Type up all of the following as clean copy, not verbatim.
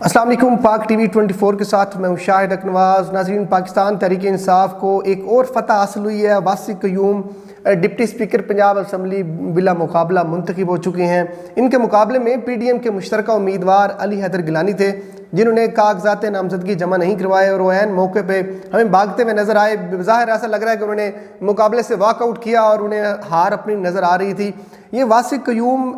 السلام علیکم، پاک ٹی وی 24 کے ساتھ میں ہوں شاہد اکنواز۔ ناظرین، پاکستان تحریک انصاف کو ایک اور فتح حاصل ہوئی ہے۔ واسق قیوم ڈپٹی اسپیکر پنجاب اسمبلی بلا مقابلہ منتخب ہو چکے ہیں۔ ان کے مقابلے میں پی ڈی ایم کے مشترکہ امیدوار علی حیدر گیلانی تھے، جنہوں نے کاغذات نامزدگی جمع نہیں کروائے اور وہ عین موقع پہ ہمیں بھاگتے ہوئے نظر آئے۔ بظاہر ایسا لگ رہا ہے کہ انہوں نے مقابلے سے واک آؤٹ کیا اور انہیں ہار اپنی نظر آ رہی تھی۔ یہ واسق قیوم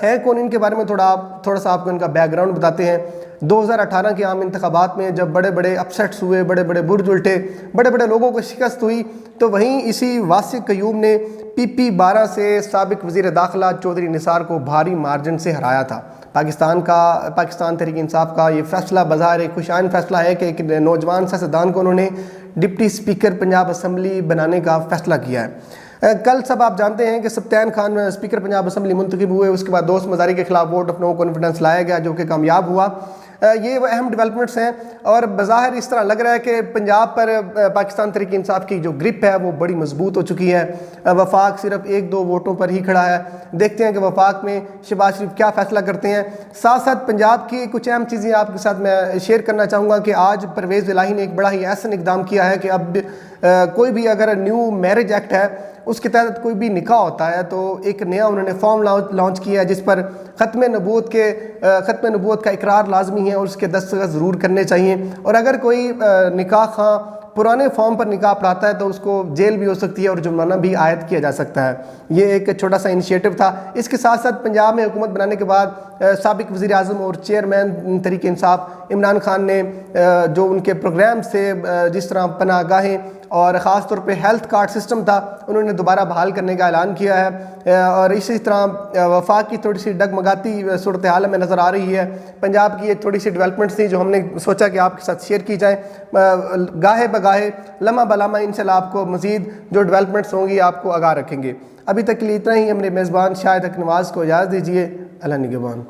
ہیں کون؟ ان کے بارے میں تھوڑا سا آپ کو ان کا بیک گراؤنڈ بتاتے ہیں۔ 2018 کے عام انتخابات میں جب بڑے بڑے اپسیٹس ہوئے، بڑے بڑے برج الٹے، بڑے بڑے لوگوں کو شکست ہوئی، تو وہیں اسی واسق قیوم نے پی 12 سے سابق وزیر داخلہ چودھری نثار کو بھاری مارجن سے ہرایا تھا۔ پاکستان تحریک انصاف کا یہ فیصلہ بظاہر ایک خوشائن فیصلہ ہے کہ ایک نوجوان سیاستدان کو انہوں نے ڈپٹی اسپیکر پنجاب اسمبلی بنانے کا فیصلہ کیا ہے۔ کل سب آپ جانتے ہیں کہ سبطین خان اسپیکر پنجاب اسمبلی منتخب ہوئے، اس کے بعد دوست مزاری کے خلاف ووٹ آف نو کانفیڈنس لایا گیا جو کہ کامیاب ہوا۔ یہ وہ اہم ڈیولپمنٹس ہیں اور بظاہر اس طرح لگ رہا ہے کہ پنجاب پر پاکستان تحریک انصاف کی جو گرپ ہے وہ بڑی مضبوط ہو چکی ہے۔ وفاق صرف 1-2 ووٹوں پر ہی کھڑا ہے۔ دیکھتے ہیں کہ وفاق میں شہباز شریف کیا فیصلہ کرتے ہیں۔ ساتھ ساتھ پنجاب کی کچھ اہم چیزیں آپ کے ساتھ میں شیئر کرنا چاہوں گا کہ آج پرویز الہی نے ایک بڑا ہی احسن اقدام کیا ہے کہ اب کوئی بھی اگر نیو میرج ایکٹ ہے اس کے تحت کوئی بھی نکاح ہوتا ہے تو ایک نیا انہوں نے فارم لانچ کیا ہے جس پر ختم نبوت کا اقرار لازمی ہے اور اس کے دستخط ضرور کرنے چاہیے، اور اگر کوئی نکاح خواہ پرانے فارم پر نکاح پڑھاتا ہے تو اس کو جیل بھی ہو سکتی ہے اور جرمانہ بھی عائد کیا جا سکتا ہے۔ یہ ایک چھوٹا سا انیشیٹو تھا۔ اس کے ساتھ ساتھ پنجاب میں حکومت بنانے کے بعد سابق وزیر اعظم اور چیئرمین تحریک انصاف عمران خان نے جو ان کے پروگرام سے جس طرح پناہ گاہیں اور خاص طور پہ ہیلتھ کارڈ سسٹم تھا انہوں نے دوبارہ بحال کرنے کا اعلان کیا ہے، اور اسی طرح وفاق کی تھوڑی سی ڈگمگاتی صورتحال میں نظر آ رہی ہے۔ پنجاب کی یہ تھوڑی سی ڈیولپمنٹس تھی جو ہم نے سوچا کہ آپ کے ساتھ شیئر کی جائیں۔ گاہے بگاہے، لمحہ بلمحہ انشاءاللہ آپ کو مزید جو ڈیولپمنٹس ہوں گی آپ کو آگاہ رکھیں گے۔ ابھی تک کے لیے اتنا ہی۔ ہمارے میزبان شاہد اکنواز کو اجازت دیجیے۔ اللہ نگہبان۔